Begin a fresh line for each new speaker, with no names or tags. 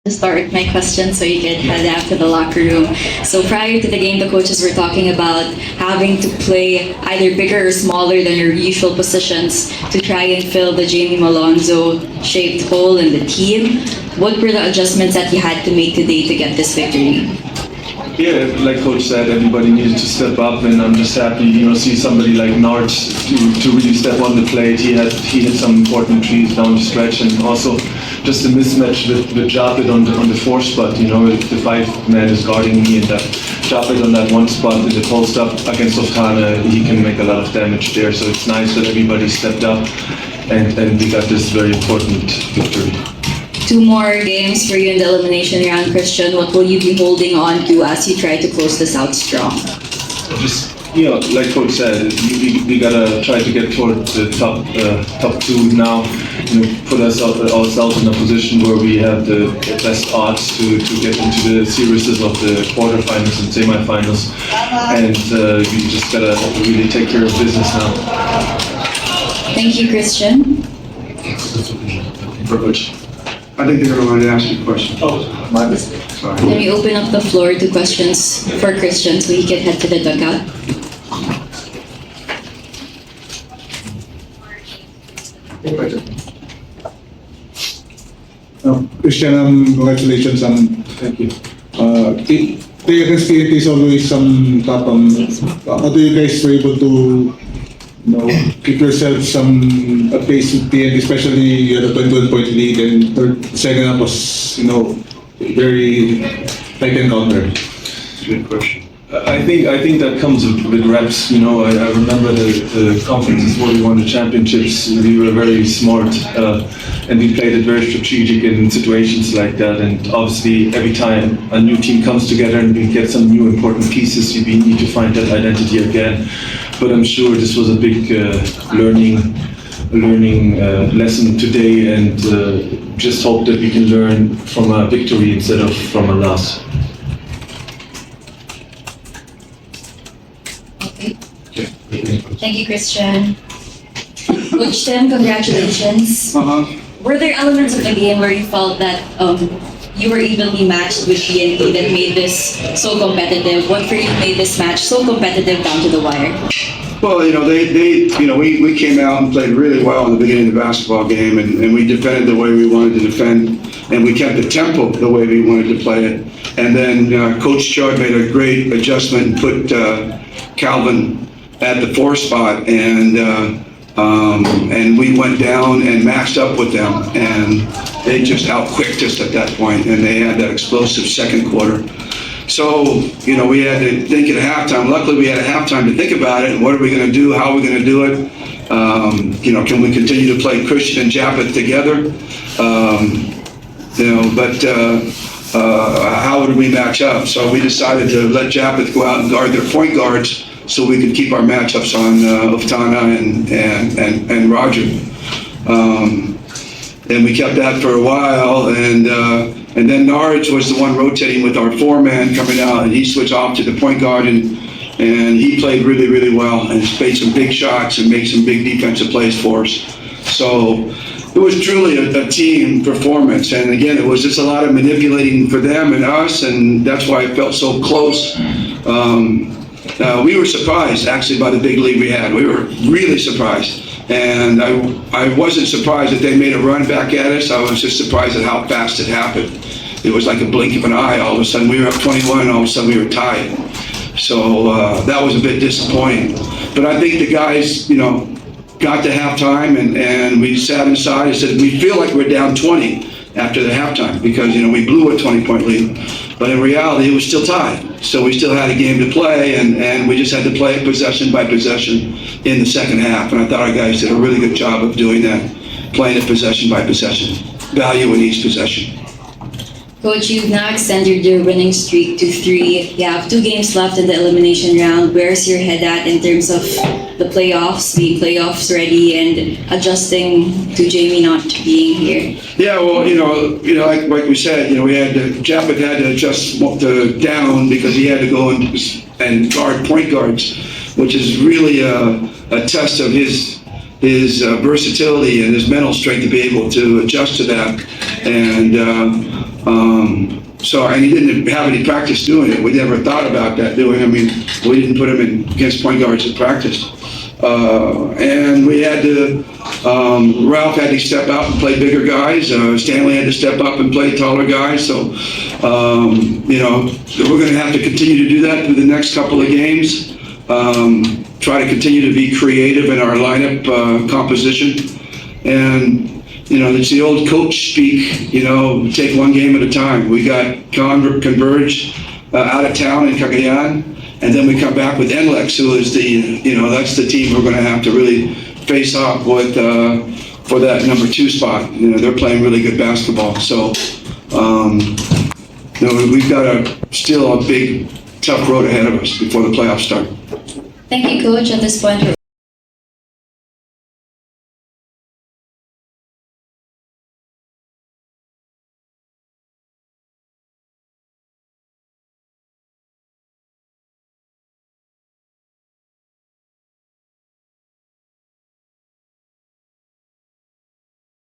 Start my question so you can head out to the locker room. So prior to the game, the coaches were talking about having to play either bigger or smaller than your usual positions to try and fill the Jamie Malonzo shaped hole in the team. What were the adjustments that you had to make today to get this victory?
Yeah, like Coach said, everybody needed to step up, and I'm just happy, see somebody like Narch to really step on the plate. He hit some important trees down the stretch, and also just a mismatch with Japet on the four spot. If the 5-man is guarding me, and that Japet on that one spot in the post up against Oftana, he can make a lot of damage there. So it's nice that everybody stepped up, and we got this very important victory.
2 more games for you in the elimination round, Christian. What will you be holding on to as you try to close this out strong?
Just, like Coach said, we gotta try to get toward the top 2 now. Put ourselves in a position where we have the best odds to get into the series of the quarterfinals and semifinals, and we just gotta really take care of business now.
Thank you, Christian.
Coach.
I think they're going to want to ask you a question.
Oh, my mistake.
Sorry.
Let me open up the floor to questions for Christian so he can head to the dugout.
Christian, congratulations.
Thank you.
Play against TNT is always some tough. How do you guys were able to keep yourself some at pace with TNT, especially you had a 21-point lead, and second half was very tight encounter.
Good question. I think that comes with reps. I remember the conferences where we won the championships. We were very smart, and we played it very strategic in situations like that. And obviously, every time a new team comes together and we get some new important pieces, we need to find that identity again. But I'm sure this was a big learning lesson today, and just hope that we can learn from a victory instead of from a loss.
Thank you, Christian. Coach Tim, congratulations. Were there elements of the game where you felt that you were evenly matched with TNT that made this so competitive? What for you made this match so competitive down to the wire?
Well, we came out and played really well in the beginning of the basketball game, and we defended the way we wanted to defend, and we kept the tempo the way we wanted to play it. And then Coach Chud made a great adjustment and put Calvin at the 4 spot, and we went down and matched up with them, and they just outquicked us at that point, and they had that explosive second quarter. So, we had to think at halftime. Luckily, we had a halftime to think about it, and what are we going to do? How are we going to do it? Can we continue to play Christian and Japet together? How would we match up? So we decided to let Japet go out and guard their point guards, so we could keep our matchups on Oftana and Roger. And we kept that for a while, and then Narge was the one rotating with our 4-man coming out, and he switched off to the point guard, and he played really, really well and made some big shots and made some big defensive plays for us. So it was truly a team performance, and again, it was just a lot of manipulating for them and us, and that's why it felt so close. We were surprised, actually, by the big lead we had. We were really surprised. And I wasn't surprised that they made a run back at us. I was just surprised at how fast it happened. It was like a blink of an eye. All of a sudden, we were up 21, and all of a sudden, we were tied. So that was a bit disappointing. But I think the guys, got to halftime, and we sat inside and said, we feel like we're down 20 after the halftime because, we blew a 20-point lead. But in reality, it was still tied. So we still had a game to play, and we just had to play it possession by possession in the second half. And I thought our guys did a really good job of doing that, playing it possession by possession, value in each possession.
Coach, you've now extended your winning streak to 3. You have 2 games left in the elimination round. Where's your head at in terms of the playoffs, being playoffs ready, and adjusting to Jamie not being here?
Yeah, well, like we said, Japet had to adjust down because he had to go and guard point guards, which is really a test of his versatility and his mental strength to be able to adjust to that. And And he didn't have any practice doing it. We never thought about that doing. I mean, we didn't put him in against point guards in practice. And we had to, Ralph had to step out and play bigger guys. Stanley had to step up and play taller guys. So, we're going to have to continue to do that through the next couple of games. Try to continue to be creative in our lineup composition. And, it's the old coach speak, take one game at a time. We got Converge out of town in Cagayan. And then we come back with NLEX, who is that's the team we're going to have to really face off with for that number 2 spot. They're playing really good basketball. So, we've got still a big, tough road ahead of us before the playoffs start.
Thank you, Coach. At this point,